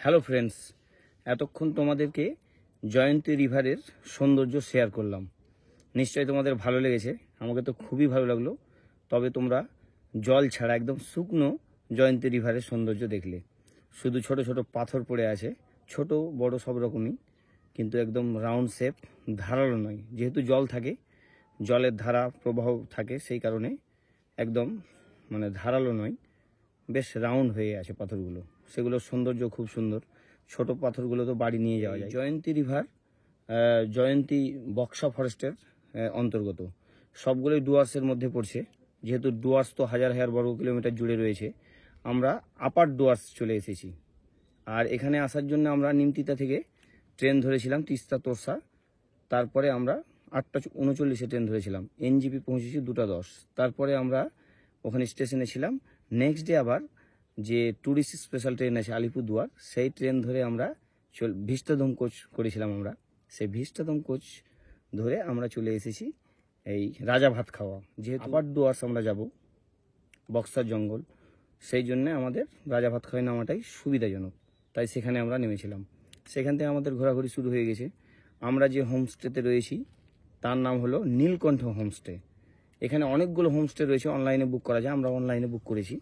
Hello friends, এতক্ষণ তোমাদেরকে জয়ন্তী রিভারের সৌন্দর্য শেয়ার করলাম। নিশ্চয়ই তোমাদের ভালো লেগেছে, আমাকে তো খুবই ভালো লাগলো। তবে তোমরা জল ছাড়া একদম শুকনো জয়ন্তী রিভারের সৌন্দর্য দেখলে। শুধু ছোট ছোট পাথর পড়ে আছে, ছোট বড় সব রকমই, কিন্তু একদম রাউন্ড শেপ, ধারালো নয়। যেহেতু জল থাকে, জলের ধারা প্রবাহ থাকে, সেই কারণে একদম ধারালো নয়, বেশ রাউন্ড হয়ে আছে পাথরগুলো। সেগুলোর সৌন্দর্য খুব সুন্দর। ছোট পাথরগুলো তো বাড়ি নিয়ে যাওয়া যায়। জয়ন্তী রিভার জয়ন্তী বক্সা ফরেস্টের অন্তর্গত। সবগুলোই ডুয়ার্সের মধ্যে পড়ছে। যেহেতু ডুয়ার্স তো হাজার হাজার বর্গ কিলোমিটার জুড়ে রয়েছে, আমরা আপার ডুয়ার্স চলে এসেছি। আর এখানে আসার জন্য আমরা নিমতিতা থেকে ট্রেন ধরেছিলাম তিস্তা তোরসা। তারপরে আমরা 8:39 ট্রেন ধরেছিলাম। এনজিপি পৌঁছেছি 2:10। তারপরে আমরা ওখানে স্টেশনে ছিলাম। নেক্সট ডে আবার যে ট্যুরিস্ট স্পেশাল ট্রেন আছে আলিপুরদুয়ার, সেই ট্রেন ধরে আমরা ভিস্টাডোম কোচ করেছিলাম। আমরা সেই ভিস্টাডোম কোচ ধরে আমরা চলে এসেছি এই রাজা ভাত খাওয়া। যেহেতু আবার ডুয়ার্স আমরা যাব, বক্সার জঙ্গল, সেই জন্য আমাদের রাজা ভাত খাওয়ায় নামাটাই সুবিধাজনক। তাই সেখানে আমরা নেমেছিলাম। সেখান থেকে আমাদের ঘোরাঘুরি শুরু হয়ে গেছে। আমরা যে হোমস্টেতে রয়েছি তার নাম হলো নীলকণ্ঠ হোমস্টে। এখানে অনেকগুলো হোমস্টে রয়েছে, অনলাইনে বুক করা যায়। আমরা অনলাইনে বুক করেছি।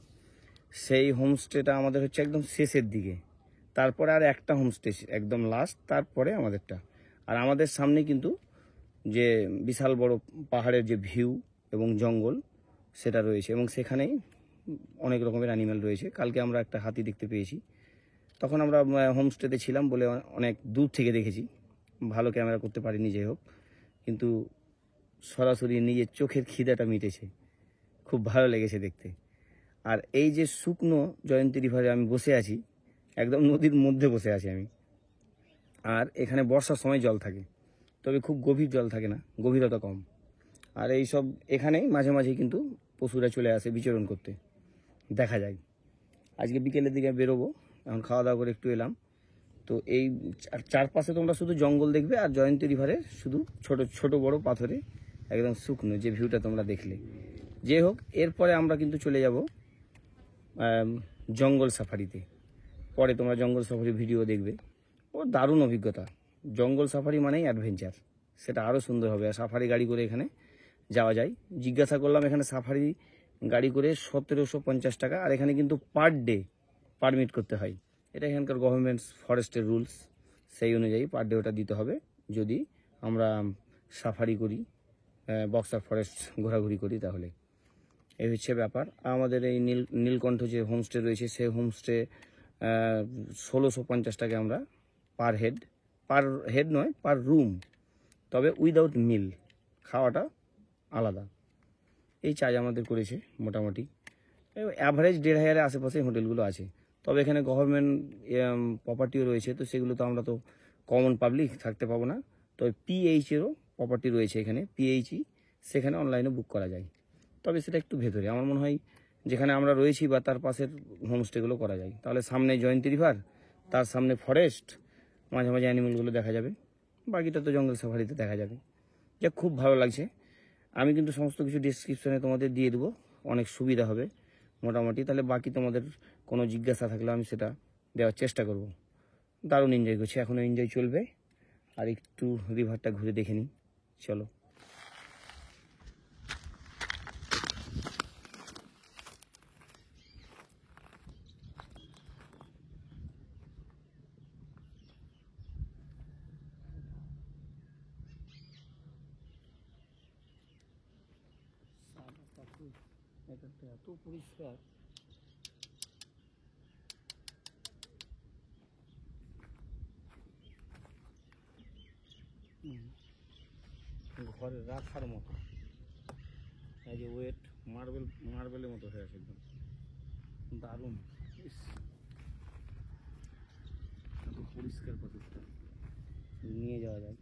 সেই হোমস্টেটা আমাদের হচ্ছে একদম শেষের দিকে। তারপরে আর একটা হোমস্টে একদম লাস্ট, তারপরে আমাদেরটা। আর আমাদের সামনে কিন্তু যে বিশাল বড় পাহাড়ের যে ভিউ এবং জঙ্গল সেটা রয়েছে, এবং সেখানেই অনেক রকমের অ্যানিম্যাল রয়েছে। কালকে আমরা একটা হাতি দেখতে পেয়েছি। তখন আমরা হোমস্টেতে ছিলাম বলে অনেক দূর থেকে দেখেছি, ভালো ক্যামেরা করতে পারিনি, যাই হোক। কিন্তু সরাসরি নিজের চোখের খিদাটা মিটেছে, খুব ভালো লেগেছে দেখতে। আর এই যে শুকনো জয়ন্তী রিভারে আমি বসে আছি, একদম নদীর মধ্যে বসে আছি আমি। আর এখানে বর্ষার সময় জল থাকে, তবে খুব গভীর জল থাকে না, গভীরতা কম। আর এই সব এখানেই মাঝে মাঝে কিন্তু পশুরা চলে আসে বিচরণ করতে, দেখা যায়। আজকে বিকেলের দিকে বেরোবো, এখন খাওয়া দাওয়া করে একটু এলাম। তো এই চারপাশে তোমরা শুধু জঙ্গল দেখবে, আর জয়ন্তী রিভারে শুধু ছোট ছোট বড় পাথরে একদম শুকনো যে ভিউটা তোমরা দেখলে। যাই হোক, এরপরে আমরা কিন্তু চলে যাব জঙ্গল সাফারিতে। পরে তোমরা জঙ্গল সাফারি ভিডিও দেখবে, ও দারুণ অভিজ্ঞতা। জঙ্গল সাফারি মানেই অ্যাডভেঞ্চার, সেটা আরও সুন্দর হবে। আর সাফারি গাড়ি করে এখানে যাওয়া যায়। জিজ্ঞাসা করলাম, এখানে সাফারি গাড়ি করে 1750 টাকা। আর এখানে কিন্তু পার ডে পারমিট করতে হয়। এটা এখানকার গভর্নমেন্টস ফরেস্টের রুলস, সেই অনুযায়ী পার ডে ওটা দিতে হবে যদি আমরা সাফারি করি, বক্সার ফরেস্ট ঘোরাঘুরি করি। তাহলে এই হচ্ছে ব্যাপার। আমাদের এই নীলকণ্ঠ যে হোমস্টে রয়েছে, সেই হোমস্টে 1650 টাকা আমরা পার হেড নয়, পার রুম, তবে উইদাউট মিল, খাওয়াটা আলাদা। এই চার্জ আমাদের করেছে মোটামুটি অ্যাভারেজ 1500-এর আশেপাশে হোটেলগুলো আছে। তবে এখানে গভর্নমেন্ট প্রপার্টিও রয়েছে, তো সেগুলো তো আমরা তো কমন পাবলিক থাকতে পাবো না। তবে পিএইচেরও প্রপার্টি রয়েছে এখানে, পিএইচই, সেখানে অনলাইনে বুক করা যায়। তবে সেটা একটু ভেতরে, আমার মনে হয় যেখানে আমরা রয়েছি বা তার পাশের হোমস্টেগুলো করা যায়। তাহলে সামনে জয়ন্তী রিভার, তার সামনে ফরেস্ট, মাঝে মাঝে অ্যানিমেলগুলো দেখা যাবে, বাকিটা তো জঙ্গল সাফারিতে দেখা যাবে। যা খুব ভালো লাগছে। আমি কিন্তু সমস্ত কিছু ডিসক্রিপশনে তোমাদের দিয়ে দেবো, অনেক সুবিধা হবে মোটামুটি। তাহলে বাকি তোমাদের কোনো জিজ্ঞাসা থাকলে আমি সেটা দেওয়ার চেষ্টা করব। দারুণ এনজয় করছি, এখনও এনজয় চলবে। আর একটু রিভারটা ঘুরে দেখে নিই, চলো। এত পরিষ্কার, ঘরে রাখার মতো। এই যে ওয়েট মার্বেলের মতো হয়ে আছে, একদম দারুণ। এত পরিষ্কার পাথরটা নিয়ে যাওয়া যায়।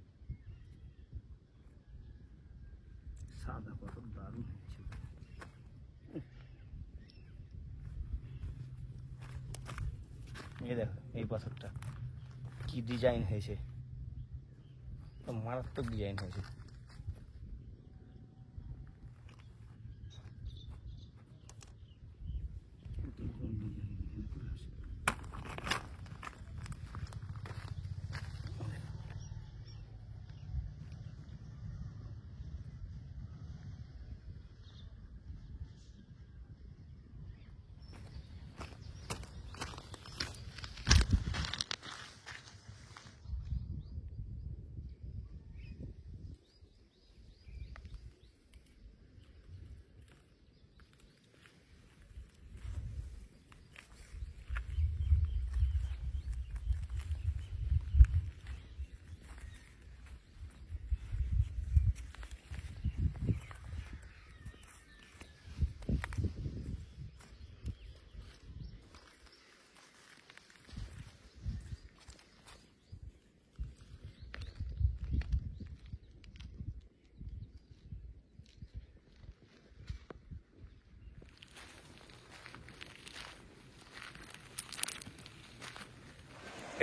সাদা পাথর, দারুণ হয়েছে। এই দেখো এই পাথরটা কি ডিজাইন হয়েছে, মারাত্মক ডিজাইন হয়েছে।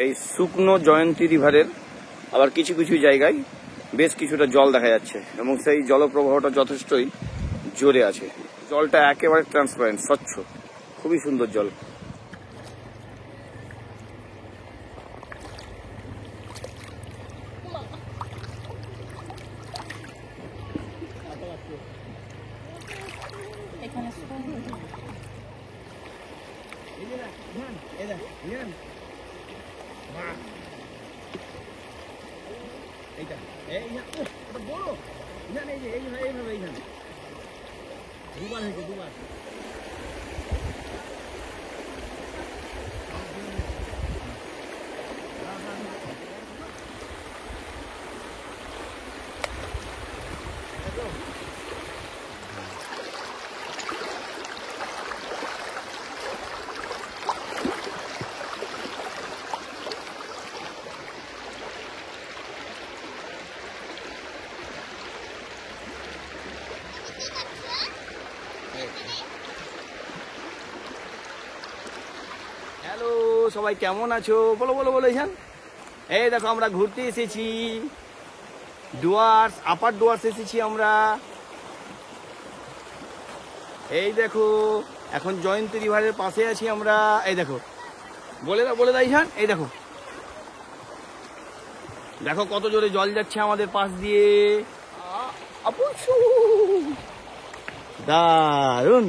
এই শুকনো জয়ন্তী রিভারের আবার কিছু কিছু জায়গায় বেশ কিছুটা জল দেখা যাচ্ছে এবং সেই জলপ্রবাহটা যথেষ্টই জোরে আছে। জলটা একেবারে ট্রান্সপারেন্ট, স্বচ্ছ, খুবই সুন্দর জল। দুবার হ্যালো, সবাই কেমন আছো? বলো বলো বলো এখান। এই দেখো আমরা ঘুরতে এসেছি ডুয়ার্স, আপার ডুয়ার্স এসেছি আমরা। এই দেখো এখন জয়ন্তী রিভারের পাশে আছি আমরা। এই দেখো বলে দাও ইহান, এই দেখো দেখো কত জোরে জল যাচ্ছে আমাদের পাশ দিয়ে। দারুন।